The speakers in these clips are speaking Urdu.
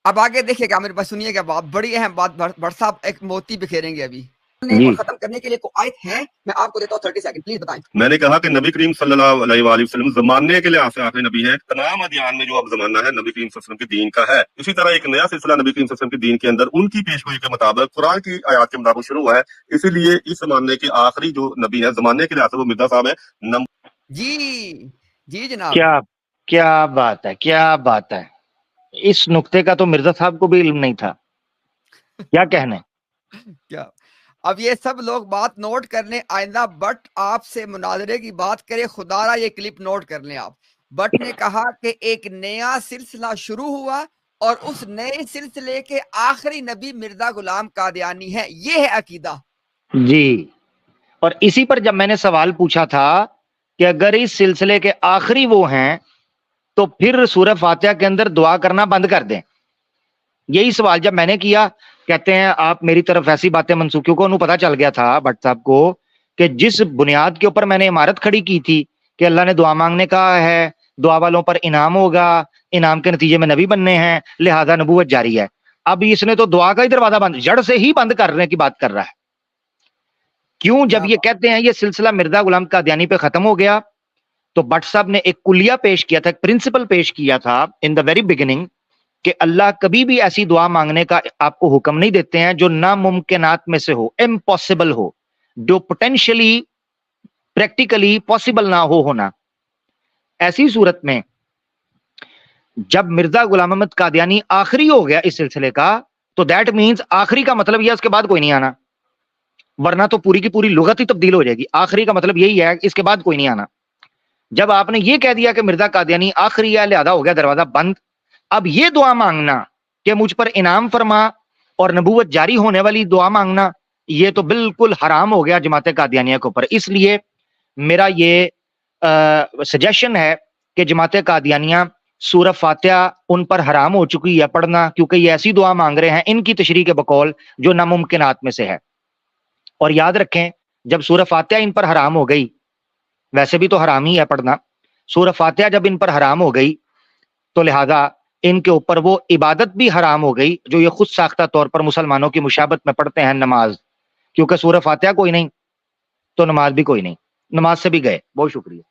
اب آگے دیکھیے گا میرے پاس، سنیے گا بات، بڑی اہم بات بڑ صاحب ایک موتی بکھیریں گے ابھی جی ختم کرنے کے لیے کوئی آیت ہے؟ میں آپ کو دیتا ہوں 30 سیکنڈ، پلیز بتائیں۔ میں نے کہا کہ نبی کریم صلی اللہ علیہ وآلہ وسلم زمانے کے لحاظ سے آخری نبی ہے، تمام ادیان میں جو اب زمانہ ہے نبی کریم صلی اللہ علیہ وسلم کے دین کا ہے۔ اسی طرح ایک نیا سلسلہ نبی کریم صلی اللہ علیہ وسلم کے دین کے اندر ان کی پیشگوئی کے مطابق قرآن کی آیات کے مطابق شروع ہوا ہے، اسی لیے اس زمانے کے آخری جو نبی ہے زمانے کے لحاظ سے وہ مرزا صاحب ہے۔ جی جی جناب، کیا بات ہے، کیا بات ہے، اس نقطے کا تو مرزا صاحب کو بھی علم نہیں تھا، کیا کہنے۔ کیا اب یہ سب لوگ بات نوٹ کر لیں، آئندہ بٹ آپ سے مناظرے کی بات کرے، خدا را یہ کلپ نوٹ کر لیں آپ۔ بٹ نے کہا کہ ایک نیا سلسلہ شروع ہوا اور اس نئے سلسلے کے آخری نبی مرزا غلام قادیانی ہے، یہ ہے عقیدہ۔ جی، اور اسی پر جب میں نے سوال پوچھا تھا کہ اگر اس سلسلے کے آخری وہ ہیں تو پھر سورہ فاتحہ کے اندر دعا کرنا بند کر دیں، یہی سوال جب میں نے کیا، کہتے ہیں آپ میری طرف ایسی باتیں منسوخ، کیونکہ انہوں پتا چل گیا تھا بٹ صاحب کو کہ جس بنیاد کے اوپر میں نے عمارت کھڑی کی تھی کہ اللہ نے دعا مانگنے کا ہے، دعا والوں پر انعام ہوگا، انعام کے نتیجے میں نبی بننے ہیں، لہذا نبوت جاری ہے۔ اب اس نے تو دعا کا ہی دروازہ بند، جڑ سے ہی بند کرنے کی بات کر رہا ہے۔ کیوں؟ جب یہ کہتے ہیں یہ سلسلہ مرزا غلام قادیانی پہ ختم ہو گیا، تو بٹ صاحب نے ایک کلیہ پیش کیا تھا، ایک پرنسپل پیش کیا تھا ان دا ویری بگننگ، کہ اللہ کبھی بھی ایسی دعا مانگنے کا آپ کو حکم نہیں دیتے ہیں جو ناممکنات میں سے ہو، امپاسبل ہو، جو پوٹینشلی پریکٹیکلی پاسبل نہ ہونا۔ ایسی صورت میں جب مرزا غلام احمد قادیانی آخری ہو گیا اس سلسلے کا، تو دیٹ مینز آخری کا مطلب یہ اس کے بعد کوئی نہیں آنا، ورنہ تو پوری کی پوری لغت ہی تبدیل ہو جائے گی۔ آخری کا مطلب یہی ہے اس کے بعد کوئی نہیں آنا۔ جب آپ نے یہ کہہ دیا کہ مرزا قادیانی آخری ہے لہذا ہو گیا دروازہ بند، اب یہ دعا مانگنا کہ مجھ پر انعام فرما اور نبوت جاری ہونے والی دعا مانگنا، یہ تو بالکل حرام ہو گیا جماعت قادیانیہ کے اوپر۔ اس لیے میرا یہ سجیشن ہے کہ جماعت قادیانیہ سورہ فاتحہ ان پر حرام ہو چکی ہے پڑھنا، کیونکہ یہ ایسی دعا مانگ رہے ہیں ان کی تشریح کے بقول جو ناممکنات میں سے ہے۔ اور یاد رکھیں جب سورہ فاتحہ ان پر حرام ہو گئی، ویسے بھی تو حرام ہی ہے پڑھنا، سورہ فاتحہ جب ان پر حرام ہو گئی تو لہذا ان کے اوپر وہ عبادت بھی حرام ہو گئی جو یہ خود ساختہ طور پر مسلمانوں کی مشابہت میں پڑھتے ہیں، نماز، کیونکہ سورہ فاتحہ کوئی نہیں تو نماز بھی کوئی نہیں، نماز سے بھی گئے۔ بہت شکریہ۔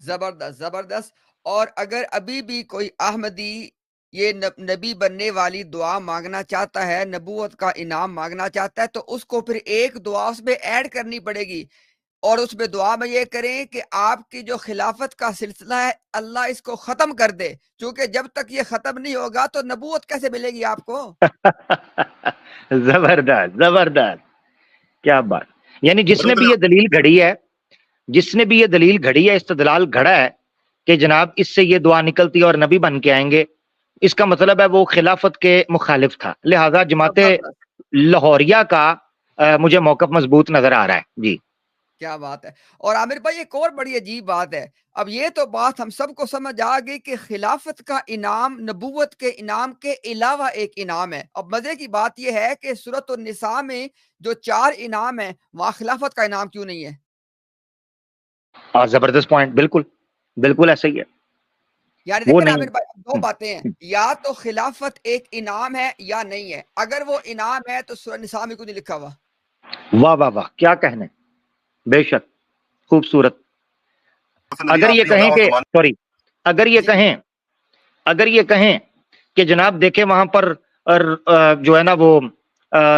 زبردست زبردست۔ اور اگر ابھی بھی کوئی احمدی یہ نبی بننے والی دعا مانگنا چاہتا ہے، نبوت کا انعام مانگنا چاہتا ہے، تو اس کو پھر ایک دعا اس میں ایڈ کرنی پڑے گی، اور اس میں دعا میں یہ کریں کہ آپ کی جو خلافت کا سلسلہ ہے اللہ اس کو ختم کر دے، چونکہ جب تک یہ ختم نہیں ہوگا تو نبوت کیسے ملے گی آپ کو؟ زبردست زبردست، کیا بات۔ یعنی جس نے بھی یہ دلیل گھڑی ہے، جس نے بھی یہ دلیل گھڑی ہے، استدلال گھڑا ہے کہ جناب اس سے یہ دعا نکلتی ہے اور نبی بن کے آئیں گے، اس کا مطلب ہے وہ خلافت کے مخالف تھا، لہذا جماعت لاہوریہ کا مجھے موقف مضبوط نظر آ رہا ہے۔ جی کیا بات ہے۔ اور عامر بھائی ایک اور بڑی عجیب بات ہے، اب یہ تو بات ہم سب کو سمجھ آ گئی کہ خلافت کا انعام نبوت کے انعام کے علاوہ ایک انعام ہے۔ اب مزے کی بات یہ ہے کہ سورۃ النساء میں جو 4 انعام ہیں وہاں خلافت کا انعام کیوں نہیں ہے؟ زبردست پوائنٹ، بالکل بالکل ایسا ہی ہے۔ یعنی وہ دیکھیں نا نہیں عامر بھائی، 2 باتیں ہیں، یا تو خلافت ایک انعام ہے یا نہیں ہے۔ اگر وہ انعام ہے تو سورۃ النساء میں کیوں نہیں لکھا ہوا؟ واہ واہ واہ، کیا کہنے، بے شک خوبصورت۔ اگر یہ کہیں کہ سوری اگر یہ کہیں اگر یہ کہیں کہ جناب دیکھیں وہاں پر جو ہے نا وہ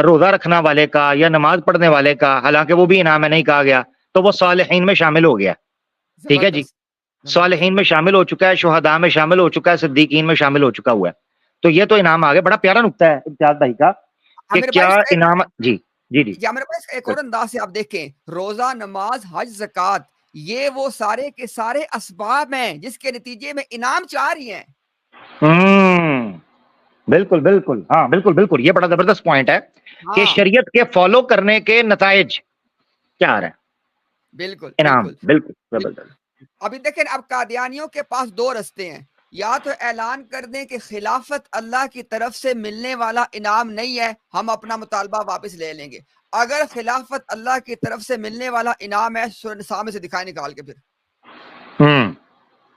روزہ رکھنا والے کا یا نماز پڑھنے والے کا، حالانکہ وہ بھی انعام ہے نہیں کہا گیا، تو وہ صالحین میں شامل ہو گیا۔ ٹھیک ہے جی، صالحین میں شامل ہو چکا ہے، شہداء میں شامل ہو چکا ہے، صدیقین میں شامل ہو چکا ہوا ہے، تو یہ تو انعام آ گیا۔ بڑا پیارا نقطہ ہے امتیاز بھائی کا کہ کیا انعام۔ جی جی جی، یا میرے پاس ایک اور انداز سے آپ دیکھیں، روزہ، نماز، حج، زکوٰۃ، یہ وہ سارے کے سارے اسباب ہیں جس کے نتیجے میں انعام 4 ہی ہیں۔ بالکل بالکل، ہاں بالکل بالکل، یہ بڑا زبردست پوائنٹ ہے کہ شریعت کے فالو کرنے کے نتائج کیا آ رہے ہیں، بالکل انعام، بالکل بالکل زبردست۔ ابھی دیکھیں اب قادیانیوں کے پاس 2 رستے ہیں، یا تو اعلان کر دیں کہ خلافت اللہ کی طرف سے ملنے والا انعام نہیں ہے، ہم اپنا مطالبہ واپس لے لیں گے۔ اگر خلافت اللہ کی طرف سے ملنے والا انعام ہے، سورۃ النساء میں سے دکھائیں نکال کے پھر